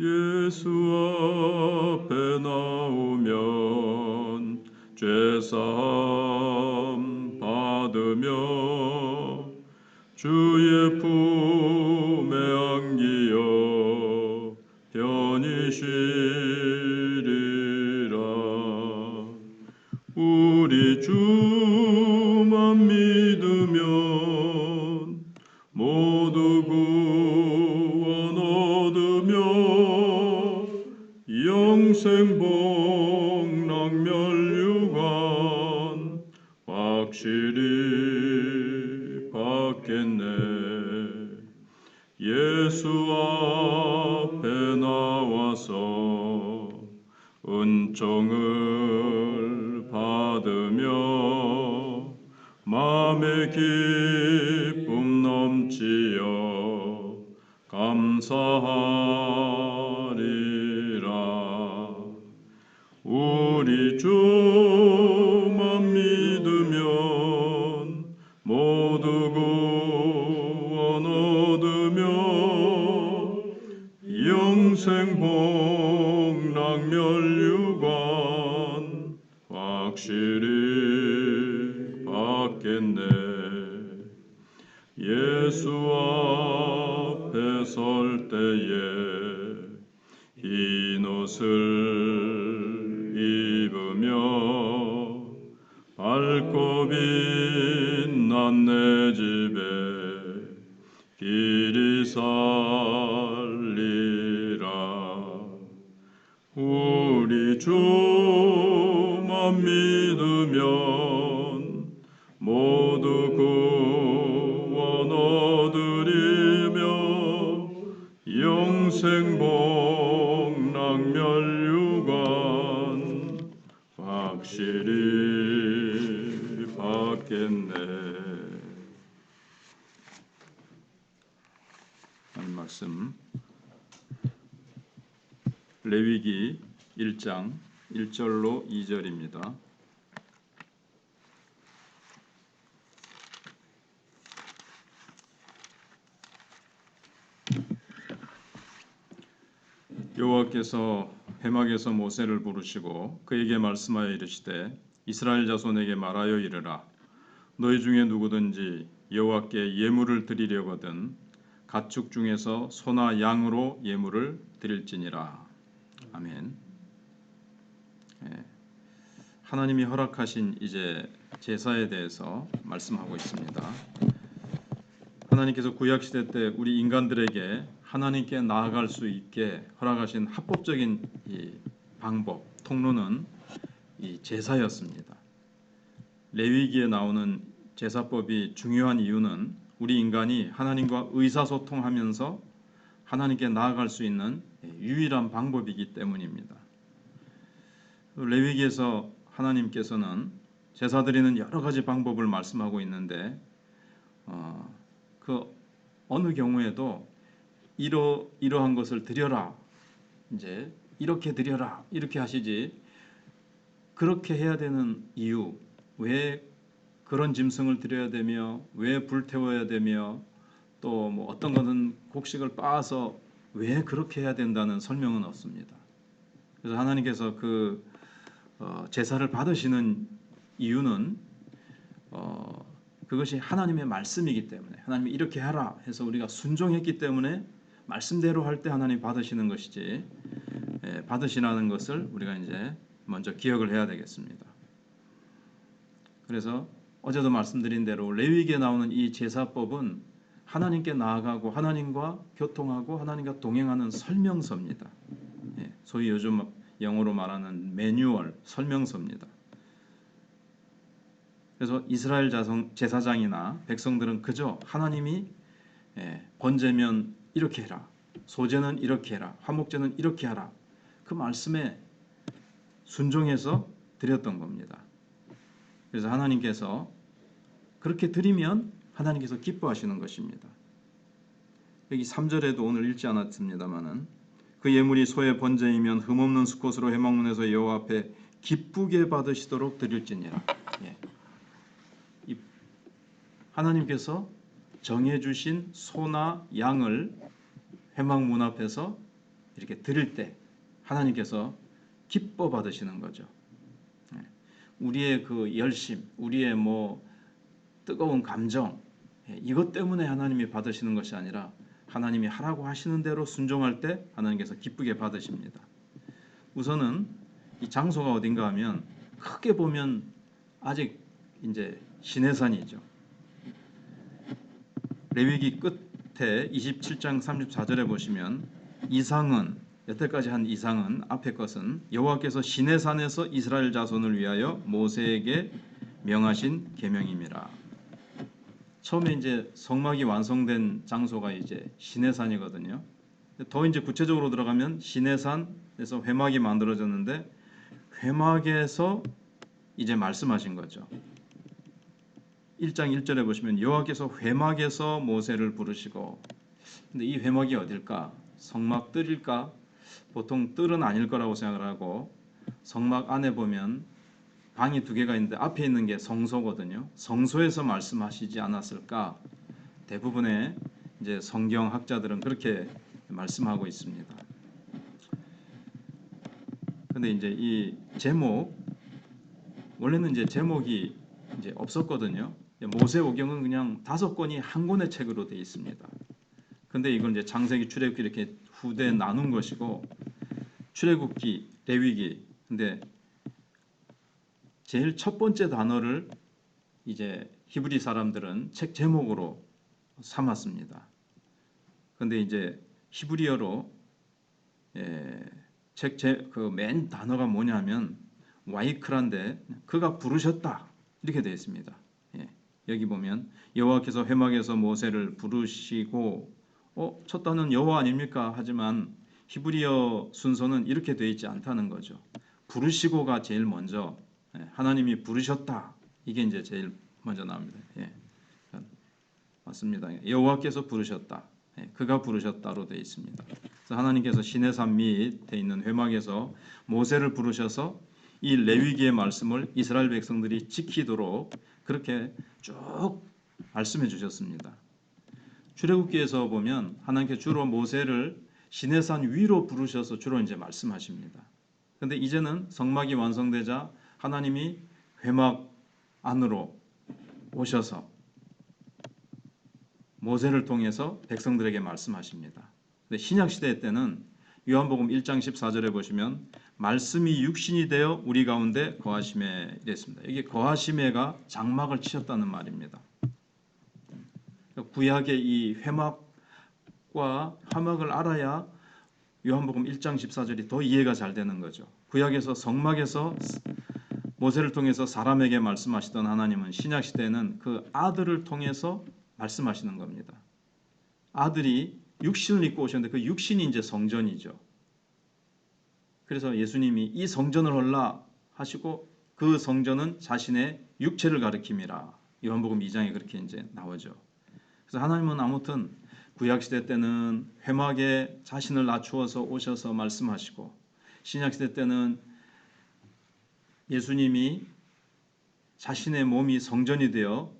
예수 앞에 나오면 죄사함 받으며 주의 품에 안기어 편히 쉬리라. 우리 주만 믿으면 모두 구원 얻으며 영생 복락 멸류관 확실히 받겠네. 예수 앞에 나와서 은총을 받으며 마음의 기쁨 넘치어 감사하리라. 우리 주만 믿으면 모두 구원 얻으며 영생 복락 멸류관 확실히 받겠네. 예수 앞에 설 때에 흰 옷을 입으며 밝고 빛난 내 집에 길이 살리라. 우리 주만 믿으면 모두 구원 얻으리며 영생 복락 멸류관 확실히 받겠네. 하나님 말씀 레위기 1장 1절로 2절입니다. 여호와께서 회막에서 모세를 부르시고 그에게 말씀하여 이르시되 이스라엘 자손에게 말하여 이르라. 너희 중에 누구든지 여호와께 예물을 드리려거든 가축 중에서 소나 양으로 예물을 드릴지니라. 아멘. 하나님이 허락하신 이제 제사에 대해서 말씀하고 있습니다. 하나님께서 구약 시대 때 우리 인간들에게 하나님께 나아갈 수 있게 허락하신 합법적인 이 방법, 통로는 이 제사였습니다. 레위기에 나오는 제사법이 중요한 이유는 우리 인간이 하나님과 의사소통하면서 하나님께 나아갈 수 있는 유일한 방법이기 때문입니다. 레위기에서 하나님께서는 제사 드리는 여러 가지 방법을 말씀하고 있는데 그 어느 경우에도 이러한 것을 드려라, 이제 이렇게 드려라 이렇게 하시지 그렇게 해야 되는 이유, 왜 그런 짐승을 드려야 되며 왜 불태워야 되며 또 뭐 어떤 것은 곡식을 빻아서 왜 그렇게 해야 된다는 설명은 없습니다. 그래서 하나님께서 그 제사를 받으시는 이유는 그것이 하나님의 말씀이기 때문에 하나님이 이렇게 하라 해서 우리가 순종했기 때문에 말씀대로 할 때 하나님 받으시는 것이지 받으시라는 것을 우리가 이제 먼저 기억을 해야 되겠습니다. 그래서 어제도 말씀드린 대로 레위기에 나오는 이 제사법은 하나님께 나아가고 하나님과 교통하고 하나님과 동행하는 설명서입니다. 소위 요즘 영어로 말하는 매뉴얼, 설명서입니다. 그래서 이스라엘 제사장이나 백성들은 그저 하나님이 번제면 이렇게 해라, 소제는 이렇게 해라, 화목제는 이렇게 하라, 그 말씀에 순종해서 드렸던 겁니다. 그래서 하나님께서 그렇게 드리면 하나님께서 기뻐하시는 것입니다. 여기 3절에도 오늘 읽지 않았습니다마는 그 예물이 소의 번제이면 흠없는 수컷으로 회막문에서 여호와 앞에 기쁘게 받으시도록 드릴지니라. 하나님께서 정해주신 소나 양을 회막문 앞에서 이렇게 드릴 때 하나님께서 기뻐 받으시는 거죠. 우리의 그 열심, 우리의 뭐 뜨거운 감정, 이것 때문에 하나님이 받으시는 것이 아니라 하나님이 하라고 하시는 대로 순종할 때 하나님께서 기쁘게 받으십니다. 우선은 이 장소가 어딘가 하면 크게 보면 아직 이제 시내산이죠. 레위기 끝에 27장 34절에 보시면 이상은, 여태까지 한 이상은, 앞의 것은 여호와께서 시내산에서 이스라엘 자손을 위하여 모세에게 명하신 계명임이라. 처음에 이제 성막이 완성된 장소가 이제 시내산이거든요. 더 이제 구체적으로 들어가면 시내산에서 회막이 만들어졌는데 회막에서 이제 말씀하신 거죠. 1장 1절에 보시면 여호와께서 회막에서 모세를 부르시고, 근데 이 회막이 어딜까? 성막 뜰일까? 보통 뜰은 아닐 거라고 생각을 하고, 성막 안에 보면 방이 두 개가 있는데 앞에 있는 게 성소거든요. 성소에서 말씀하시지 않았을까? 대부분의 이제 성경 학자들은 그렇게 말씀하고 있습니다. 근데 이제 이 제목, 원래는 이제 제목이 이제 없었거든요. 모세오경은 그냥 5권이 한 권의 책으로 되어 있습니다. 근데 이걸 이제 창세기, 출애굽기 이렇게 후대 나눈 것이고, 출애굽기, 레위기, 근데 제일 첫 번째 단어를 이제 히브리 사람들은 책 제목으로 삼았습니다. 근데 이제 히브리어로 책 그 맨 단어가 뭐냐면 와이크란데 그가 부르셨다 이렇게 되어 있습니다. 여기 보면 여호와께서 회막에서 모세를 부르시고, 첫 단어는 여호와 아닙니까? 하지만 히브리어 순서는 이렇게 되어 있지 않다는 거죠. 부르시고가 제일 먼저, 하나님이 부르셨다, 이게 이제 제일 먼저 나옵니다. 맞습니다. 여호와께서 부르셨다, 그가 부르셨다로 되어 있습니다. 그래서 하나님께서 시내산 밑에 있는 회막에서 모세를 부르셔서 이 레위기의 말씀을 이스라엘 백성들이 지키도록 그렇게 쭉 말씀해 주셨습니다. 출애굽기에서 보면 하나님께서 주로 모세를 시내산 위로 부르셔서 주로 이제 말씀하십니다. 그런데 이제는 성막이 완성되자 하나님이 회막 안으로 오셔서 모세를 통해서 백성들에게 말씀하십니다. 근데 신약 시대 때는 요한복음 1장 14절에 보시면 말씀이 육신이 되어 우리 가운데 거하심에 이랬습니다. 이게 거하심에가 장막을 치셨다는 말입니다. 구약의 이 회막과 화막을 알아야 요한복음 1장 14절이 더 이해가 잘 되는 거죠. 구약에서 성막에서 모세를 통해서 사람에게 말씀하시던 하나님은 신약 시대에는 그 아들을 통해서 말씀하시는 겁니다. 아들이 육신을 입고 오셨는데 그 육신이 이제 성전이죠. 그래서 예수님이 이 성전을 헐라 하시고 그 성전은 자신의 육체를 가리킴이라. 요한복음 2장에 그렇게 이제 나오죠. 그래서 하나님은 아무튼 구약 시대 때는 회막에 자신을 낮추어서 오셔서 말씀하시고, 신약 시대 때는 예수님이 자신의 몸이 성전이 되어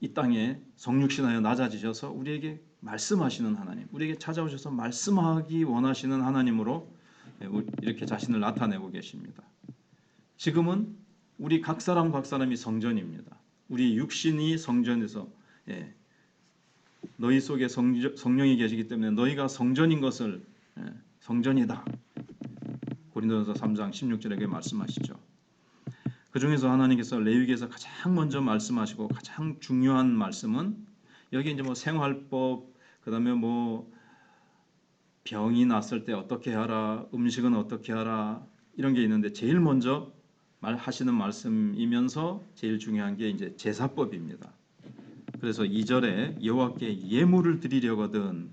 이 땅에 성육신하여 낮아지셔서 우리에게 말씀하시는 하나님, 우리에게 찾아오셔서 말씀하기 원하시는 하나님으로 이렇게 자신을 나타내고 계십니다. 지금은 우리 각 사람이 성전입니다. 우리 육신이 성전에서 너희 속에 성령이 계시기 때문에 너희가 성전인 것을 성전이다. 고린도전서 3장 16절에 말씀하시죠. 그 중에서 하나님께서 레위기에서 가장 먼저 말씀하시고 가장 중요한 말씀은 여기 이제 뭐 생활법, 그다음에 뭐 병이 났을 때 어떻게 하라, 음식은 어떻게 하라, 이런 게 있는데 제일 먼저 말하시는 말씀이면서 제일 중요한 게 이제 제사법입니다. 그래서 2절에 여호와께 예물을 드리려거든,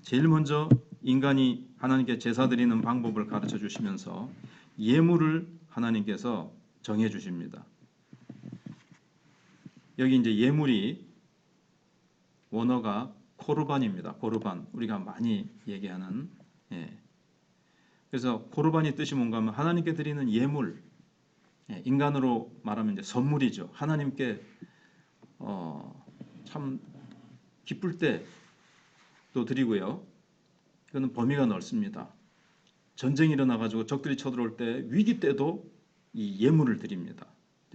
제일 먼저 인간이 하나님께 제사 드리는 방법을 가르쳐 주시면서 예물을 하나님께서 정해 주십니다. 여기 이제 예물이 원어가 코르반입니다. 코르반, 우리가 많이 얘기하는. 그래서 코르반이 뜻이 뭔가 하면 하나님께 드리는 예물, 인간으로 말하면 이제 선물이죠. 하나님께 참 기쁠 때 또 드리고요. 이거는 범위가 넓습니다. 전쟁이 일어나가지고 적들이 쳐들어올 때 위기 때도 이 예물을 드립니다.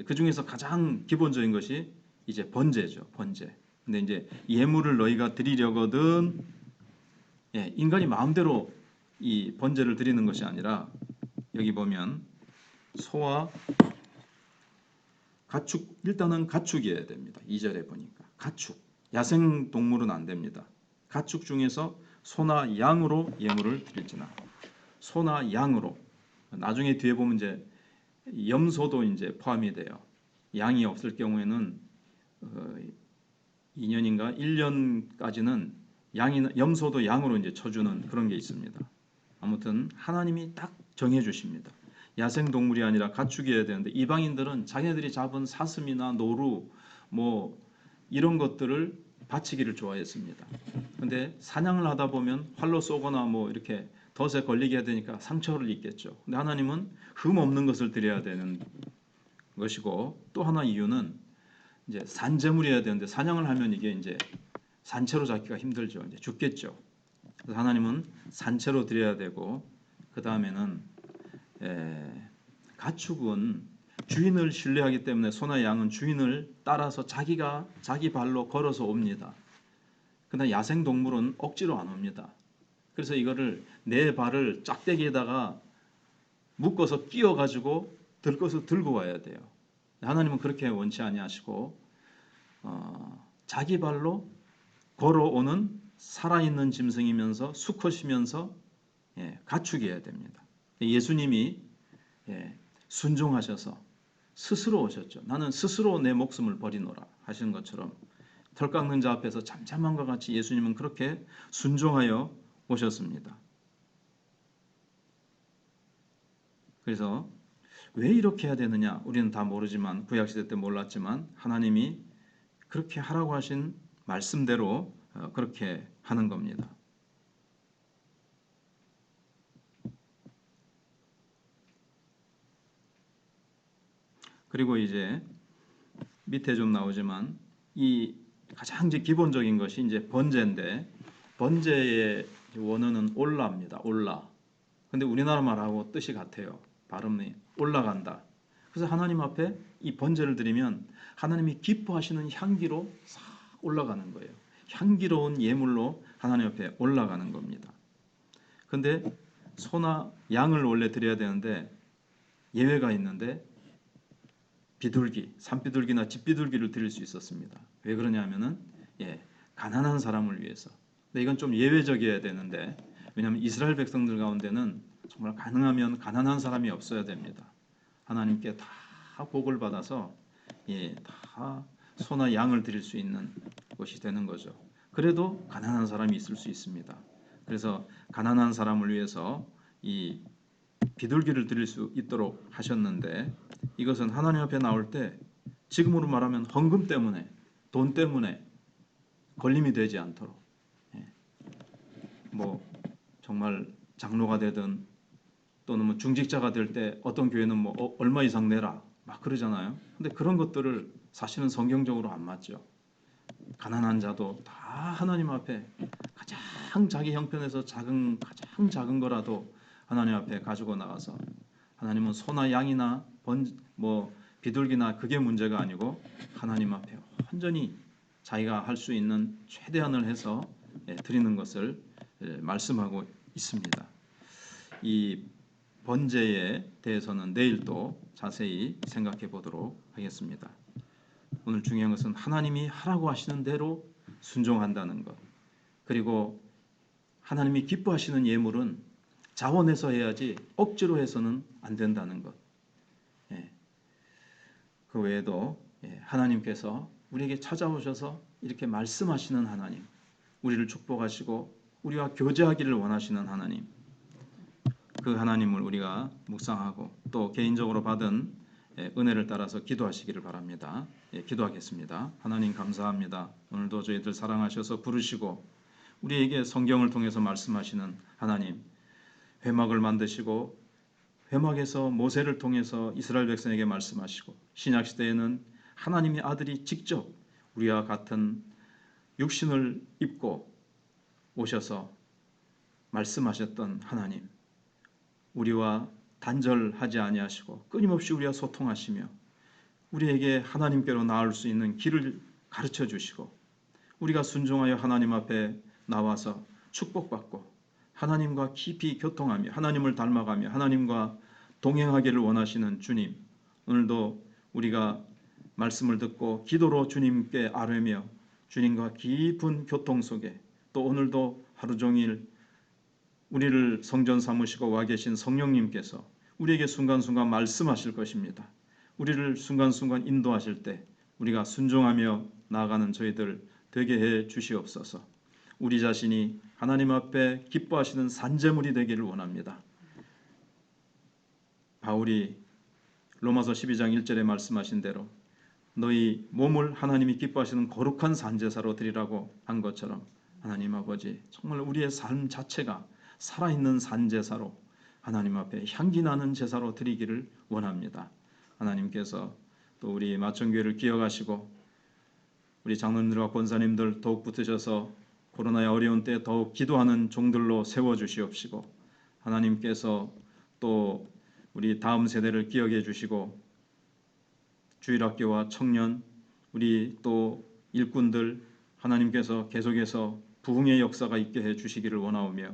그 중에서 가장 기본적인 것이 이제 번제죠. 번제. 근데 이제 예물을 너희가 드리려거든, 인간이 마음대로 이 번제를 드리는 것이 아니라 여기 보면 소와 가축, 일단은 가축이어야 됩니다. 2절에 보니까 가축, 야생 동물은 안 됩니다. 가축 중에서 소나 양으로 예물을 드릴지나. 소나 양으로. 나중에 뒤에 보면 이제 염소도 이제 포함이 돼요. 양이 없을 경우에는 2년인가 1년까지는 양이 염소도 양으로 이제 쳐주는 그런 게 있습니다. 아무튼 하나님이 딱 정해 주십니다. 야생 동물이 아니라 가축이어야 되는데 이방인들은 자기네들이 잡은 사슴이나 노루 뭐 이런 것들을 바치기를 좋아했습니다. 근데 사냥을 하다 보면 활로 쏘거나 뭐 이렇게 덫에 걸리게 해야 되니까 상처를 입겠죠. 근데 하나님은 흠 없는 것을 드려야 되는 것이고, 또 하나 이유는 이제 산재물이어야 되는데 사냥을 하면 이게 이제 산채로 잡기가 힘들죠. 이제 죽겠죠. 그래서 하나님은 산채로 드려야 되고, 그 다음에는 가축은 주인을 신뢰하기 때문에 소나 양은 주인을 따라서 자기가 자기 발로 걸어서 옵니다. 그러나 야생 동물은 억지로 안 옵니다. 그래서 이거를 내 발을 짝대기에다가 묶어서 끼워 가지고 들것을 들고 와야 돼요. 하나님은 그렇게 원치 아니하시고 자기 발로 걸어오는 살아있는 짐승이면서 수컷이면서 가축이어야 됩니다. 예수님이 순종하셔서 스스로 오셨죠. 나는 스스로 내 목숨을 버리노라 하시는 것처럼 털 깎는 자 앞에서 잠잠함과 같이 예수님은 그렇게 순종하여 오셨습니다. 그래서 왜 이렇게 해야 되느냐? 우리는 다 모르지만, 구약시대 때 몰랐지만 하나님이 그렇게 하라고 하신 말씀대로 그렇게 하는 겁니다. 그리고 이제 밑에 좀 나오지만 이 가장 이제 기본적인 것이 이제 번제인데, 번제의 원어는 올라입니다. 올라. 근데 우리나라 말하고 뜻이 같아요. 발음이 올라간다. 그래서 하나님 앞에 이 번제를 드리면 하나님이 기뻐하시는 향기로 싹 올라가는 거예요. 향기로운 예물로 하나님 앞에 올라가는 겁니다. 근데 소나 양을 원래 드려야 되는데 예외가 있는데 비둘기, 산비둘기나 집비둘기를 드릴 수 있었습니다. 왜 그러냐면은 가난한 사람을 위해서. 근데 이건 좀 예외적이어야 되는데, 왜냐하면 이스라엘 백성들 가운데는 정말 가능하면 가난한 사람이 없어야 됩니다. 하나님께 다 복을 받아서 다 소나 양을 드릴 수 있는 것이 되는 거죠. 그래도 가난한 사람이 있을 수 있습니다. 그래서 가난한 사람을 위해서 이 비둘기를 드릴 수 있도록 하셨는데, 이것은 하나님 앞에 나올 때 지금으로 말하면 헌금 때문에, 돈 때문에 걸림이 되지 않도록, 뭐 정말 장로가 되든 또는 뭐 중직자가 될 때 어떤 교회는 뭐 얼마 이상 내라 막 그러잖아요. 근데 그런 것들을 사실은 성경적으로 안 맞죠. 가난한 자도 다 하나님 앞에 가장 자기 형편에서 가장 작은 거라도 하나님 앞에 가지고 나가서, 하나님은 소나 양이나 비둘기나 그게 문제가 아니고 하나님 앞에 온전히 자기가 할 수 있는 최대한을 해서 드리는 것을 말씀하고 있습니다. 이 번제에 대해서는 내일 또 자세히 생각해 보도록 하겠습니다. 오늘 중요한 것은 하나님이 하라고 하시는 대로 순종한다는 것, 그리고 하나님이 기뻐하시는 예물은 자원해서 해야지 억지로 해서는 안 된다는 것. 그 외에도 하나님께서 우리에게 찾아오셔서 이렇게 말씀하시는 하나님, 우리를 축복하시고 우리와 교제하기를 원하시는 하나님, 그 하나님을 우리가 묵상하고 또 개인적으로 받은 은혜를 따라서 기도하시기를 바랍니다. 기도하겠습니다. 하나님 감사합니다. 오늘도 저희들 사랑하셔서 부르시고 우리에게 성경을 통해서 말씀하시는 하나님, 회막을 만드시고 회막에서 모세를 통해서 이스라엘 백성에게 말씀하시고, 신약 시대에는 하나님의 아들이 직접 우리와 같은 육신을 입고 오셔서 말씀하셨던 하나님, 우리와 단절하지 아니하시고 끊임없이 우리와 소통하시며 우리에게 하나님께로 나올 수 있는 길을 가르쳐 주시고 우리가 순종하여 하나님 앞에 나와서 축복받고 하나님과 깊이 교통하며 하나님을 닮아가며 하나님과 동행하기를 원하시는 주님, 오늘도 우리가 말씀을 듣고 기도로 주님께 아뢰며 주님과 깊은 교통 속에 또 오늘도 하루 종일 우리를 성전 삼으시고 와 계신 성령님께서 우리에게 순간순간 말씀하실 것입니다. 우리를 순간순간 인도하실 때 우리가 순종하며 나아가는 저희들 되게 해 주시옵소서. 우리 자신이 하나님 앞에 기뻐하시는 산재물이 되기를 원합니다. 바울이 로마서 12장 1절에 말씀하신 대로 너희 몸을 하나님이 기뻐하시는 거룩한 산제사로 드리라고 한 것처럼 하나님 아버지, 정말 우리의 삶 자체가 살아있는 산제사로 하나님 앞에 향기 나는 제사로 드리기를 원합니다. 하나님께서 또 우리 마천교회를 기억하시고 우리 장로님들과 권사님들 더욱 붙으셔서 코로나의 어려운 때 더욱 기도하는 종들로 세워주시옵시고 하나님께서 또 우리 다음 세대를 기억해 주시고 주일학교와 청년, 우리 또 일꾼들 하나님께서 계속해서 부흥의 역사가 있게 해 주시기를 원하오며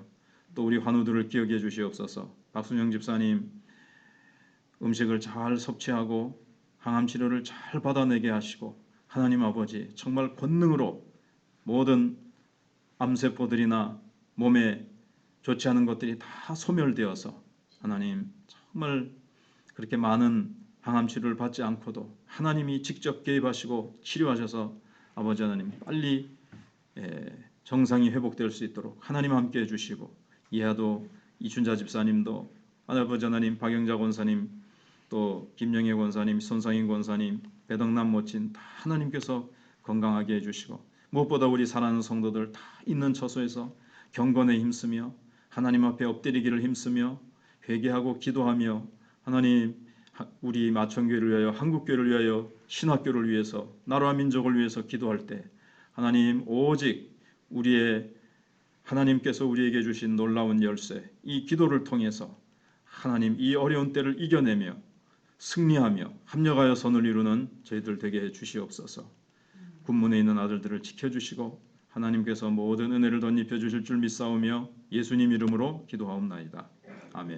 또 우리 환우들을 기억해 주시옵소서. 박순영 집사님 음식을 잘 섭취하고 항암 치료를 잘 받아내게 하시고 하나님 아버지 정말 권능으로 모든 암세포들이나 몸에 좋지 않은 것들이 다 소멸되어서 하나님 정말 그렇게 많은 항암 치료를 받지 않고도 하나님이 직접 개입하시고 치료하셔서 아버지 하나님 빨리 정상이 회복될 수 있도록 하나님 함께 해주시고 이하도 이춘자 집사님도 아버지 하나님 박영자 권사님 또 김영애 권사님 손상인 권사님 배덕남 모친 다 하나님께서 건강하게 해주시고 무엇보다 우리 사랑하는 성도들 다 있는 처소에서 경건에 힘쓰며 하나님 앞에 엎드리기를 힘쓰며 회개하고 기도하며 하나님 우리 마천교회를 위하여 한국교회를 위하여 신학교를 위해서 나라와 민족을 위해서 기도할 때 하나님 오직 우리의 하나님께서 우리에게 주신 놀라운 열쇠 이 기도를 통해서 하나님 이 어려운 때를 이겨내며 승리하며 합력하여 선을 이루는 저희들 되게 해 주시옵소서. 군문에 있는 아들들을 지켜주시고 하나님께서 모든 은혜를 덧입혀 주실 줄 믿사오며 예수님 이름으로 기도하옵나이다. 아멘.